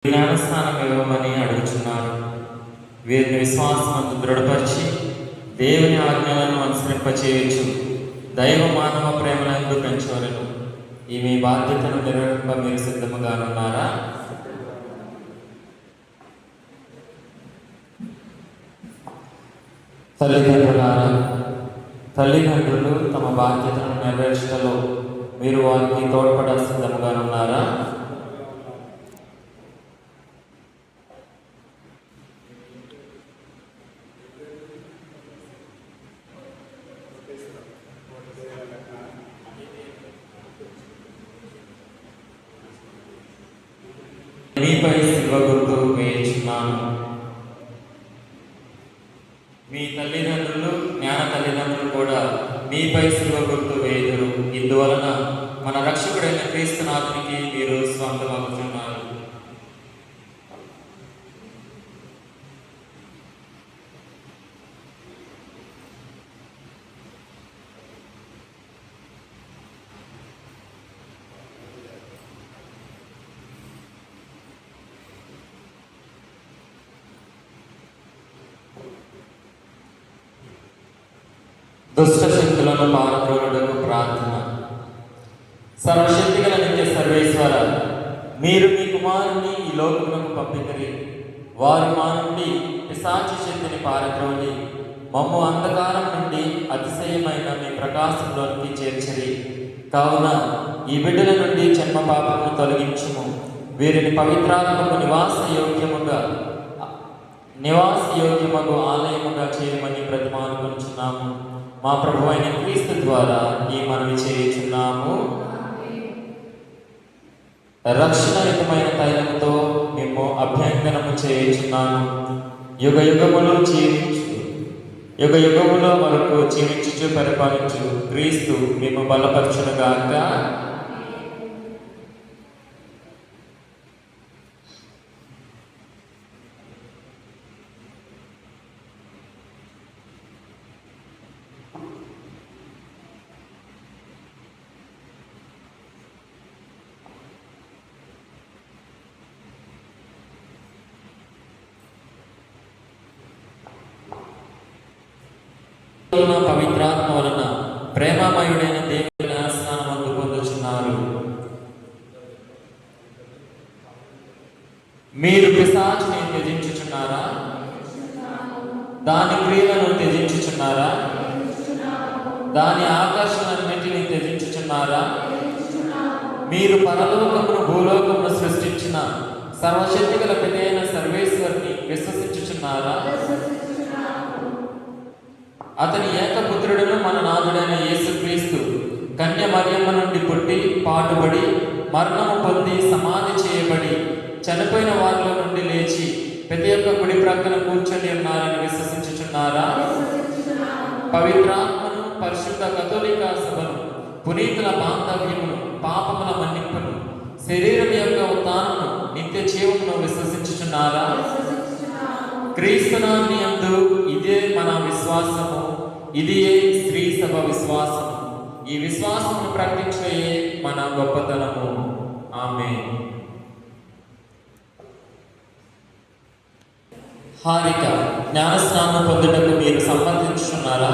జ్ఞానస్నానం ఇవ్వమని అడుగుచున్నారు. వీరిని విశ్వాసమందు దృఢపరిచి దేవుని ఆజ్ఞలను అనుసరింపచేయచ్చు దైవ మానవ ప్రేమలందు పెంచవలను. ఈ మీ బాధ్యతను నెరవేర్ప మీరు సిద్ధముగా ఉన్నారా? తల్లిదండ్రులు తమ బాధ్యతను నెరవేర్చడంలో మీరు వారికి తోడ్పడ సిద్ధముగా ఉన్నారా? మీపై శిల్వ గుర్తు వేయించున్నాను. మీ తల్లిదండ్రులు, జ్ఞాన తల్లిదండ్రులు కూడా మీపై శిల్వ గుర్తు వేయుదురు. ఇందువలన మన రక్షకుడైన క్రీస్తునాథునికి మీరు స్వంతమవుతున్నారు. దుష్ట శక్తులను పారద్రోలుటకు ప్రార్థన. సర్వశక్తిగల నిత్య సర్వేశ్వర, మీరు మీ కుమారుని ఈ లోకమునకు పంపితిరి. వారు మా నుండి పిశాచి శక్తిని పారద్రోలి మమ్ము అంధకారం నుండి అతిశయమైన మీ ప్రకాశంలోనికి చేర్చిరి. కావున ఈ బిడ్డల నుండి జన్మ పాపమును తొలగించుము. వీరిని పవిత్రాత్మకు నివాసయోగ్యమగు ఆలయముగా చేయమని బ్రతిమాలుకొనుచున్నాము. మా ప్రభు అయిన క్రీస్తు ద్వారా ఈ మనవి చేయుచున్నాము. రక్షణయుతమైన తైలముతో మేము అభ్యంగనము చేయుచున్నాము. యుగ యుగముల వరకు జీవించుచు పరిపాలించు క్రీస్తు మేము బలపరచునుగాక. పవిత్రాత్మ వలన ప్రేమమయుడైన దేవుని జ్ఞానస్నానం పొందుచున్నారు. మీరు పిశాచుని త్యజించుచున్నారా? దాని క్రియలను త్యజించుచున్నారా? దాని ఆకర్షణలన్నింటినీ త్యజించుచున్నారా? మీరు పరలోకమును భూలోకమును సృష్టించిన సర్వశక్తిగల పితైన సర్వేశ్వరుని విశ్వసించుచున్నారా? అతని ఏకపుత్రుడును మన నాథుడైన యేసుక్రీస్తు కన్య మరియమ్మ నుండి పుట్టి పాటుబడి మరణము పొంది సమాధి చేయబడి చనిపోయిన వారిలో నుండి లేచి పిత యొక్క కుడి ప్రక్కన కూర్చొని ఉన్నారని విశ్వసించుచున్నారా? పవిత్రాత్మను, పరిశుద్ధ కథోలిక సభను, పునీతుల బాంధవ్యమును, పాపముల మన్నింపును, శరీరం యొక్క ఉత్థానమును, నిత్య జీవమును విశ్వసించుచున్నారా? క్రీస్తునాథుని యందు ఇదే మన విశ్వాసము, ఇదియే శ్రీ సభ విశ్వాసము. ఈ విశ్వాసమును ప్రకటించే మన గొప్పతనము. ఆమేన్. హారిక, జ్ఞానస్నానం పొందుటకు మీరు సంబంధించున్నారా?